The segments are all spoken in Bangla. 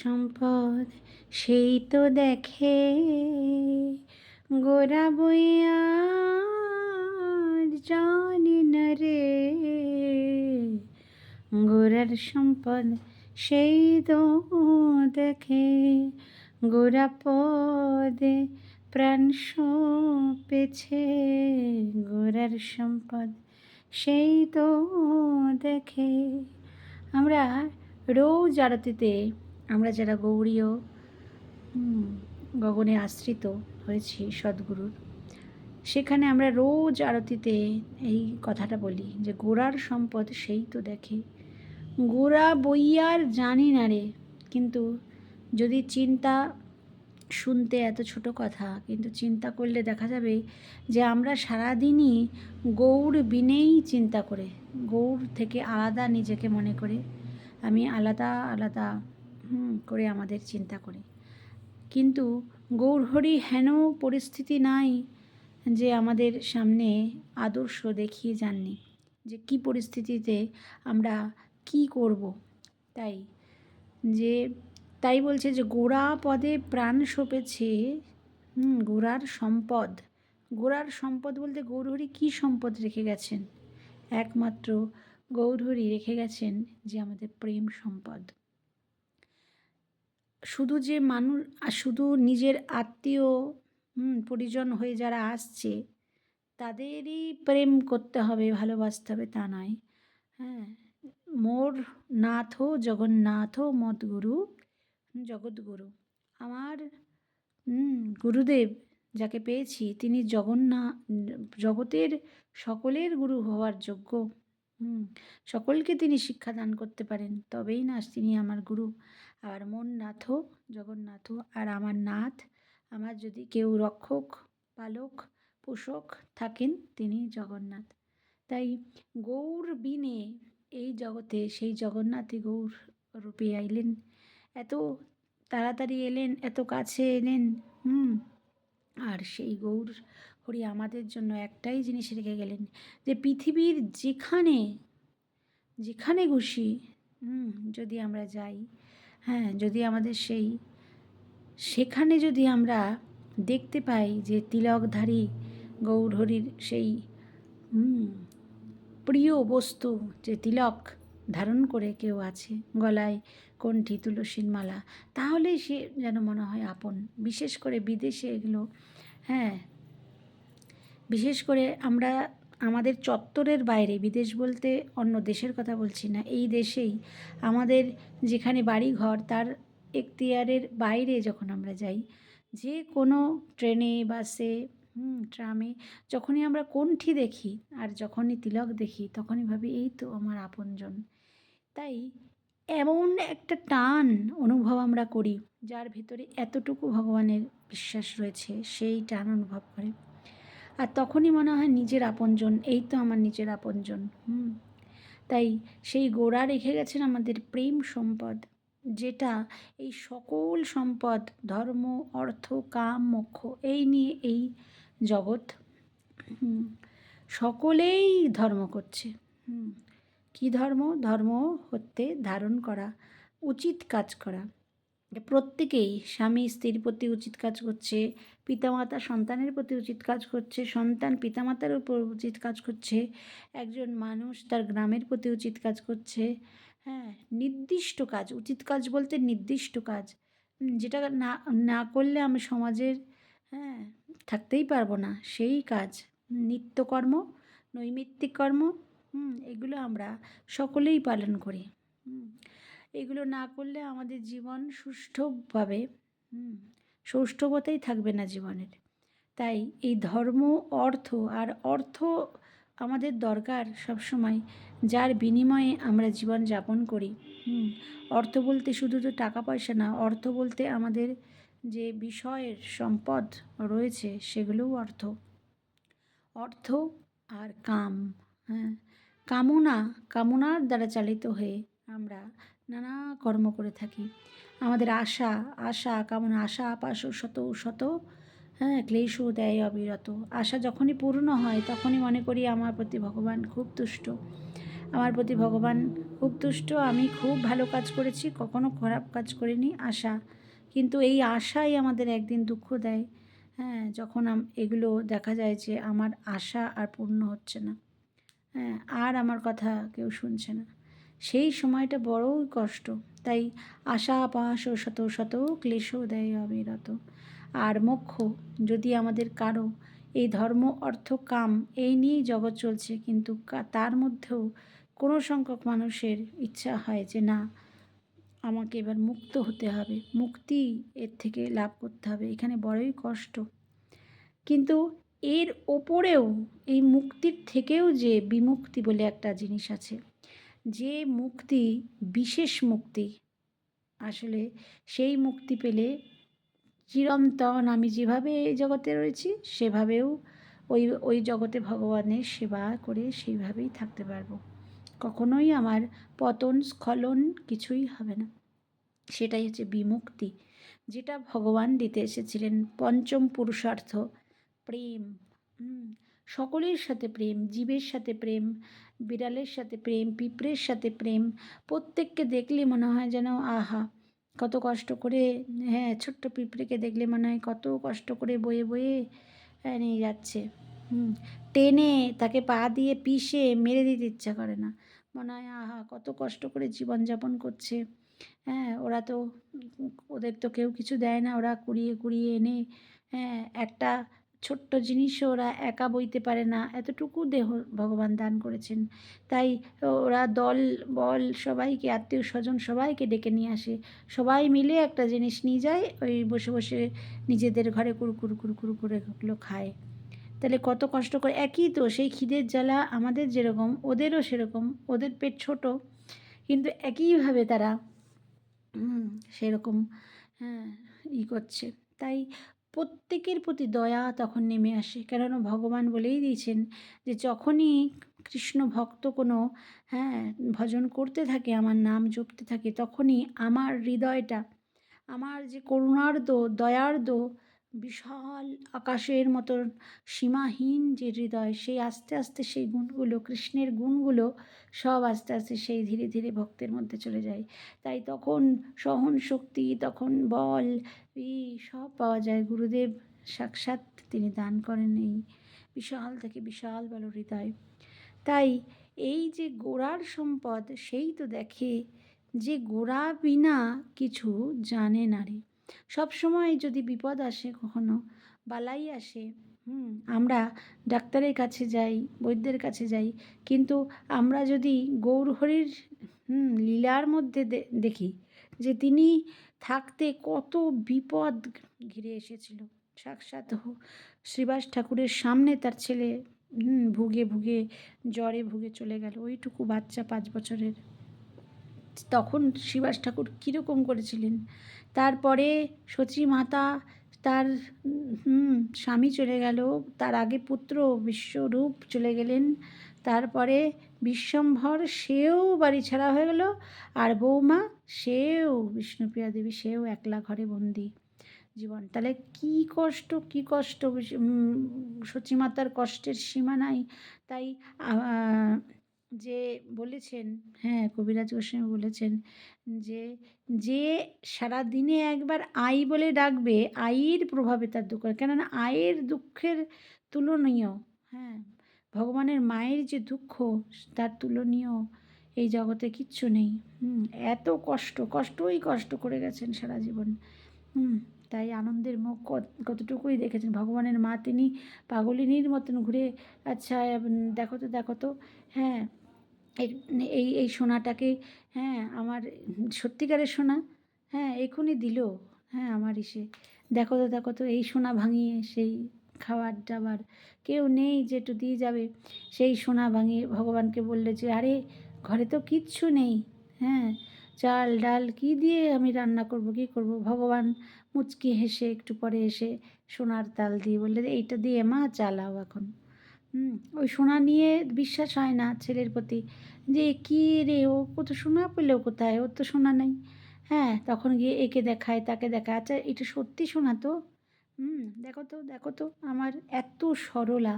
সম্পদ সেই তো দেখে গোরা বইয়া জানি না রে, গোরার সম্পদ সেই তো দেখে, গোরা পদে প্রাণ সঁপেছে, গোরার সম্পদ সেই তো দেখে। আমরা রোজ আরতিতে, আমরা যারা গৌড়ীয় গগনে আশ্রিত হয়েছি সদ্গুরুর, সেখানে আমরা রোজ আরতিতে এই কথাটা বলি যে গোরার সম্পদ সেই তো দেখে, গোরা বইয়ার জানি না রে। কিন্তু যদি চিন্তা, শুনতে এত ছোট কথা, কিন্তু চিন্তা করলে দেখা যাবে যে আমরা সারাদিনই গৌর বিনেই চিন্তা করে, গৌর থেকে আলাদা নিজেকে মনে করে, আমি আলাদা আলাদা করে আমাদের চিন্তা করি। কিন্তু গৌরহরি হেন পরিস্থিতি নাই যে আমাদের সামনে আদর্শ দেখিয়ে যাননি যে কি পরিস্থিতিতে আমরা কি করব। তাই বলছে যে গোরা পদে প্রাণ সঁপেছে, গোরার সম্পদ। গোরার সম্পদ বলতে গৌরহরি কি সম্পদ রেখে গেছেন? একমাত্র গৌরহরি রেখে গেছেন যে আমাদের প্রেম সম্পদ। শুধু যে মানুষ, শুধু নিজের আত্মীয় পরিজন হয়ে যারা আসছে তাদেরই প্রেম করতে হবে, ভালোবাসতে হবে তা নয়। হ্যাঁ, মোর নাথ জগন্নাথ মদ্গুরু জগৎগুরু। আমার গুরুদেব যাকে পেয়েছি তিনি জগতের সকলের গুরু হওয়ার যোগ্য। সকলকে তিনি শিক্ষাদান করতে পারেন, তবেই না তিনি আমার গুরু। আর মোর নাথ জগন্নাথ, আর আমার নাথ, আমার যদি কেউ রক্ষক, পালক, পোষক থাকেন তিনি জগন্নাথ। তাই গৌর বিনে এই জগতে সেই জগন্নাথই গৌর রূপে আইলেন, এত তাড়াতাড়ি এলেন, এত কাছে এলেন। আর সেই গৌর হরি আমাদের জন্য একটাই জিনিস রেখে গেলেন যে পৃথিবীর যেখানে খুশি যদি আমরা যাই, হ্যাঁ, যদি আমাদের সেখানে যদি আমরা দেখতে পাই যে তিলকধারী গৌরহরির সেই প্রিয় বস্তু, যে তিলক ধারণ করে কেউ আছে, গলায় কণ্ঠী তুলসীর মালা, তাহলেই সে যেন মনে হয় আপন। বিশেষ করে বিদেশে এগুলো, হ্যাঁ, বিশেষ করে আমরা আমাদের চত্বরের বাইরে, বিদেশ বলতে অন্য দেশের কথা বলছি না, এই দেশেই আমাদের যেখানে বাড়ি ঘর তার এখতিয়ারের বাইরে যখন আমরা যাই, যে কোনো ট্রেনে, বাসে, ট্রামে যখনই আমরা কণ্ঠী দেখি আর যখনই তিলক দেখি, তখনই ভাবি এই তো আমার আপনজন। তাই এমন একটা টান অনুভব আমরা করি, যার ভিতরে এতটুকু ভগবানের বিশ্বাস রয়েছে সেই টান অনুভব করে। আর তখনই মনে হয় নিজের আপনজন, এই তো আমার নিজের আপনজন। তাই সেই গোরা রেখে গেছেন আমাদের প্রেম সম্পদ, যেটা এই সকল সম্পদ, ধর্ম, অর্থ, কাম, মোক্ষ, এই নিয়ে এই জগৎ সকলেই ধর্ম করছে। কি ধর্ম? ধর্ম হতে ধারণ করা, উচিত কাজ করা। প্রত্যেকেই স্বামী স্ত্রীর প্রতি উচিত কাজ করছে, পিতামাতা সন্তানের প্রতি উচিত কাজ করছে, সন্তান পিতামাতার উপর উচিত কাজ করছে, একজন মানুষ তার গ্রামের প্রতি উচিত কাজ করছে। হ্যাঁ, নির্দিষ্ট কাজ, উচিত কাজ বলতে নির্দিষ্ট কাজ, যেটা না না করলে আমি সমাজের থাকতেই পারবো না, সেই কাজ, নিত্যকর্ম, নৈমিত্তিক কর্ম, এগুলো আমরা সকলেই পালন করি। এগুলো না করলে আমাদের জীবন সুষ্ঠুভাবে সৌষ্ঠবতেই থাকবে না জীবনের। তাই এই ধর্ম, অর্থ আমাদের দরকার সবসময়, যার বিনিময়ে আমরা জীবন যাপন করি। অর্থ বলতে শুধু তো টাকা পয়সা না, অর্থ বলতে আমাদের যে বিষয়ের সম্পদ রয়েছে সেগুলোও অর্থ আর কাম। হ্যাঁ, কামনার দ্বারা চালিত হয়ে আমরা নানা কর্ম করে থাকি। আমাদের আশা কামনা, আশা আপাস শত ক্লেশ দেয় অবিরত। আশা যখনই পূর্ণ হয় তখনই মনে করি আমার প্রতি ভগবান খুব তুষ্ট, আমার প্রতি ভগবান খুব তুষ্ট, আমি খুব ভালো কাজ করেছি, কখনো খারাপ কাজ করিনি, আশা। কিন্তু এই আশাই আমাদের একদিন দুঃখ দেয়। হ্যাঁ, যখন এগুলো দেখা যায় যে আমার আশা আর পূর্ণ হচ্ছে না, হ্যাঁ, আর আমার কথা কেউ শুনছে না, সেই সময়টা বড়ই কষ্ট। তাই আশা পাশ ও শত শত ক্লেশ দেয় অবিরত। আর মোক্ষ যদি আমাদের কারো, এই ধর্ম অর্থ কাম এই নিয়েই জগৎ চলছে, কিন্তু তার মধ্যেও কোনো সংখ্যক মানুষের ইচ্ছা হয় যে না, আমাকে এবার মুক্ত হতে হবে, মুক্তি এর থেকে লাভ করতে হবে। এখানে বড়ই কষ্ট, কিন্তু এর ওপরেও এই মুক্তির থেকেও যে বিমুক্তি বলে একটা জিনিস আছে, যে মুক্তি বিশেষ মুক্তি, আসলে সেই মুক্তি পেলে চিরন্তন আমি যেভাবে এই জগতে রয়েছি সেভাবেও ওই ওই জগতে ভগবানের সেবা করে সেইভাবেই থাকতে পারবো। কখনোই আমার পতন স্খলন কিছুই হবে না। সেটাই হচ্ছে বিমুক্তি, যেটা ভগবান দিতে এসেছিলেন। পঞ্চম পুরুষার্থ প্রেম। সকলের সাথে প্রেম, জীবের সাথে প্রেম, বিড়ালের সাথে প্রেম, পিঁপড়ের সাথে প্রেম। প্রত্যেককে দেখলে মনে হয় যেন আহা, কত কষ্ট করে, হ্যাঁ, ছোট্ট পিঁপড়েকে দেখলে মনে হয় কত কষ্ট করে বয়ে বয়ে নিয়ে যাচ্ছে। টেনে তাকে পা দিয়ে পিষে মেরে দিতে ইচ্ছা করে না, মনে হয় আহা কত কষ্ট করে জীবনযাপন করছে। হ্যাঁ, ওরা তো, ওদের তো কেউ কিছু দেয় না, ওরা কুড়িয়ে কুড়িয়ে এনে, হ্যাঁ, একটা ছোট্ট জিনিসও ওরা একা বইতে পারে না, এতটুকু দেহ ভগবান দান করেছেন। তাই ওরা দল বল সবাইকে, আত্মীয় স্বজন সবাইকে ডেকে নিয়ে আসে, সবাই মিলে একটা জিনিস নিয়ে যায়, ওই বসে বসে নিজেদের ঘরে কুরকুর কুরকুর করে ওগুলো খায়। তাহলে কত কষ্ট করে, একই তো সেই খিদের জ্বালা আমাদের যেরকম ওদেরও সেরকম, ওদের পেট ছোট কিন্তু একইভাবে তারা সেরকম, হ্যাঁ, করছে। তাই প্রত্যেকের প্রতি দয়া তখন নেমে আসে, কেননা ভগবান বলেই দিয়েছেন যে যখনই কৃষ্ণ ভক্ত কোনো, হ্যাঁ, ভজন করতে থাকে, আমার নাম জপতে থাকে, তখনই আমার হৃদয়টা, আমার যে করুণার্দ্র দয়ার্দ্র বিশাল আকাশের মতন সীমাহীন যে হৃদয়, সেই আস্তে আস্তে সেই গুণগুলো, কৃষ্ণের গুণগুলো সব আস্তে আস্তে সেই ধীরে ধীরে ভক্তের মধ্যে চলে যায়। তাই তখন সহন শক্তি, তখন বল, এই সব পাওয়া যায়। গুরুদেব সাক্ষাৎ তিনি দান করেন এই বিশাল থেকে বিশাল বড় হৃদয়। তাই এই যে গোড়ার সম্পদ, সেই তো দেখে যে গোড়া বিনা কিছু জানে না রে। সবসময় যদি বিপদ আসে, কখনো বালাই আসে, আমরা ডাক্তারের কাছে যাই, বৈদ্যের কাছে যাই, কিন্তু আমরা যদি গৌরহরির লীলার মধ্যে দেখি যে তিনি থাকতে কত বিপদ ঘিরে এসেছিল। সাক্ষাৎ শ্রীবাস ঠাকুরের সামনে তার ছেলে ভুগে ভুগে জ্বরে ভুগে চলে গেল, ওইটুকু বাচ্চা 5 বছরের। তখন শ্রীবাস ঠাকুর কীরকম করেছিলেন। তারপরে সচী মাতা, তার স্বামী চলে গেল, তার আগে পুত্র বিশ্বরূপ চলে গেলেন, তারপরে বিশ্বম্ভর সেও বাড়ি ছাড়া হয়ে গেল, আর বৌমা সেও বিষ্ণুপ্রিয়া দেবী সেও একলা ঘরে বন্দি জীবন। তাহলে কি কষ্ট, কি কষ্ট, সচিমাতার কষ্টের সীমা নাই। তাই যে বলেছেন, হ্যাঁ, কবিরাজ গোস্বামী বলেছেন যে যে সারাদিনে একবার আই বলে ডাকবে, আইয়ের প্রভাবে তার দুঃখ, কেননা আয়ের দুঃখের তুলনীয়, হ্যাঁ, ভগবানের মায়ের যে দুঃখ তার তুলনীয় এই জগতে কিচ্ছু নেই। এত কষ্টই কষ্ট করে গেছেন সারা জীবন। তাই আনন্দের মুখ কতটুকুই দেখেছেন। ভগবানের মা তিনি পাগলিনীর মতন ঘুরে, আচ্ছা দেখো তো দেখো তো, হ্যাঁ, এই এই সোনাটাকে, হ্যাঁ, আমার সত্যিকারের সোনা, হ্যাঁ, এখনই দিল, হ্যাঁ, আমার ইসে, দেখো তো দেখো তো, এই সোনা ভাঙিয়ে সেই খাবার দাবার কেউ নেই যে একটু দিয়ে যাবে, সেই সোনা ভাঙিয়ে ভগবানকে বললে যে আরে ঘরে তো কিচ্ছু নেই, হ্যাঁ, চাল ডাল কী দিয়ে আমি রান্না করব, কী করব। ভগবান মুচকি হেসে একটু পরে এসে সোনার তাল দিয়ে বললে এইটা দিয়ে মা চালাও এখন। ওই সোনা নিয়ে বিশ্বাস হয় না ছেলের প্রতি, যে কী রে, ও কত সোনা পেলেও কোথায়, ওর তো সোনা নেই। হ্যাঁ, তখন গিয়ে একে দেখায় তাকে দেখায়, আচ্ছা এটা সত্যি সোনা তো, দেখো তো দেখো তো, আমার এত সরলা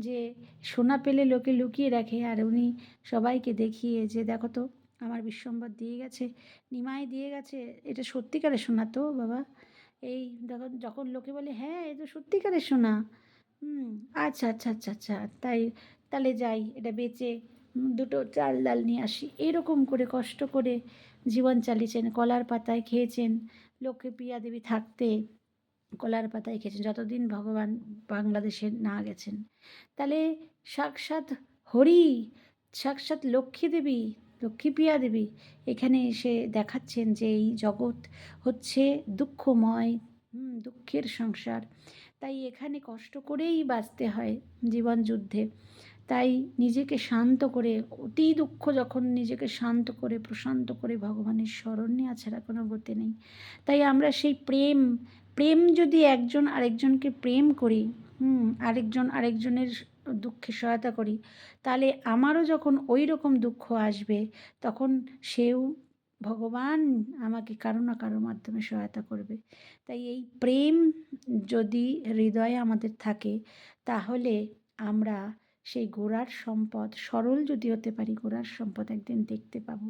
যে সোনা পেলে লোকে লুকিয়ে রাখে, আর উনি সবাইকে দেখিয়ে যে দেখো তো আমার বিশ্বম্বর দিয়ে গেছে, নিমাই দিয়ে গেছে, এটা সত্যিকারের সোনা তো বাবা। এই যখন যখন লোকে বলে হ্যাঁ এ তো সত্যিকারের সোনা, হুম, আচ্ছা আচ্ছা আচ্ছা আচ্ছা, তাই তাহলে যাই এটা বেচে দুটো চাল ডাল নিয়ে আসি, এরকম করে কষ্ট করে জীবন চালিয়েছেন। কলার পাতায় খেয়েছেন, লক্ষ্মী প্রিয়া দেবী থাকতে কলার পাতায় খেয়েছেন যতদিন ভগবান বাংলাদেশে না গেছেন। তাহলে সাক্ষাৎ হরি, সাক্ষাৎ লক্ষ্মী দেবী, লক্ষ্মীপ্রিয়া দেবী এখানে এসে দেখাচ্ছেন যে এই জগৎ হচ্ছে দুঃখময়, দুঃখের সংসার। তাই এখানে কষ্ট করেই বাঁচতে হয় জীবন যুদ্ধে। তাই নিজেকে শান্ত করে, অতি দুঃখ যখন নিজেকে শান্ত করে প্রশান্ত করে ভগবানের স্মরণ নেওয়া ছাড়া কোনো গতি নেই। তাই আমরা সেই প্রেম, প্রেম যদি একজন আরেকজনকে প্রেম করি, আরেকজন আরেকজনের দুঃখে সহায়তা করি, তাহলে আমারও যখন ওই রকম দুঃখ আসবে তখন সেও ভগবান আমাকে কারো না কারো মাধ্যমে সহায়তা করবে। তাই এই প্রেম যদি হৃদয়ে আমাদের থাকে তাহলে আমরা সেই গোড়ার সম্পদ, সরল যদি হতে পারি গোড়ার সম্পদ একদিন দেখতে পাবো।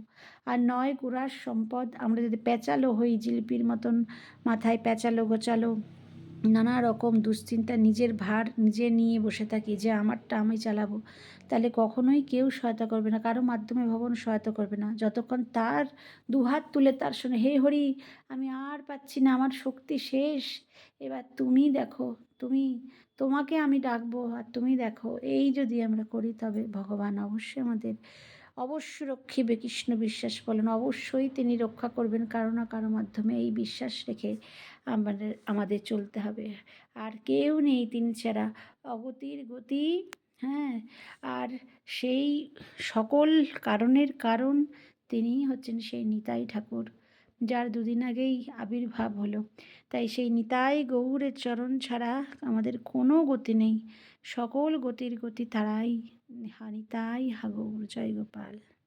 আর নয় গোড়ার সম্পদ আমরা যদি প্যাঁচালো হই, জিলিপির মতন মাথায় প্যাঁচালো গোচালো নানা রকম দুশ্চিন্তা, নিজের ভার নিজে নিয়ে বসে থাকি যে আমারটা আমি চালাবো, তাহলে কখনোই কেউ সহায়তা করবে না, কারো মাধ্যমে ভগবান সহায়তা করবে না। যতক্ষণ তার দুহাত তুলে তার সঙ্গে হে হরি আমি আর পাচ্ছি না, আমার শক্তি শেষ, এবার তুমি দেখো, তুমি, তোমাকে আমি ডাকবো আর তুমি দেখো, এই যদি আমরা করি তবে ভগবান অবশ্যই আমাদের অবশ্য রক্ষিবে। কৃষ্ণ বিশ্বাস বলেন অবশ্যই তিনি রক্ষা করবেন কারো না কারো মাধ্যমে, এই বিশ্বাস রেখে আমাদের চলতে হবে। আর কেউ নেই তিনি ছাড়া, অগতির গতি, হ্যাঁ, আর সেই সকল কারণের কারণ তিনিই হচ্ছেন সেই নিতাই ঠাকুর, যার দুদিন আগেই আবির্ভাব হলো। তাই সেই নিতাই গৌরের চরণ ছাড়া আমাদের কোনো গতি নেই, সকল গতির গতি তারাই, হা নিতাই হা গৌর, জয় গোপাল।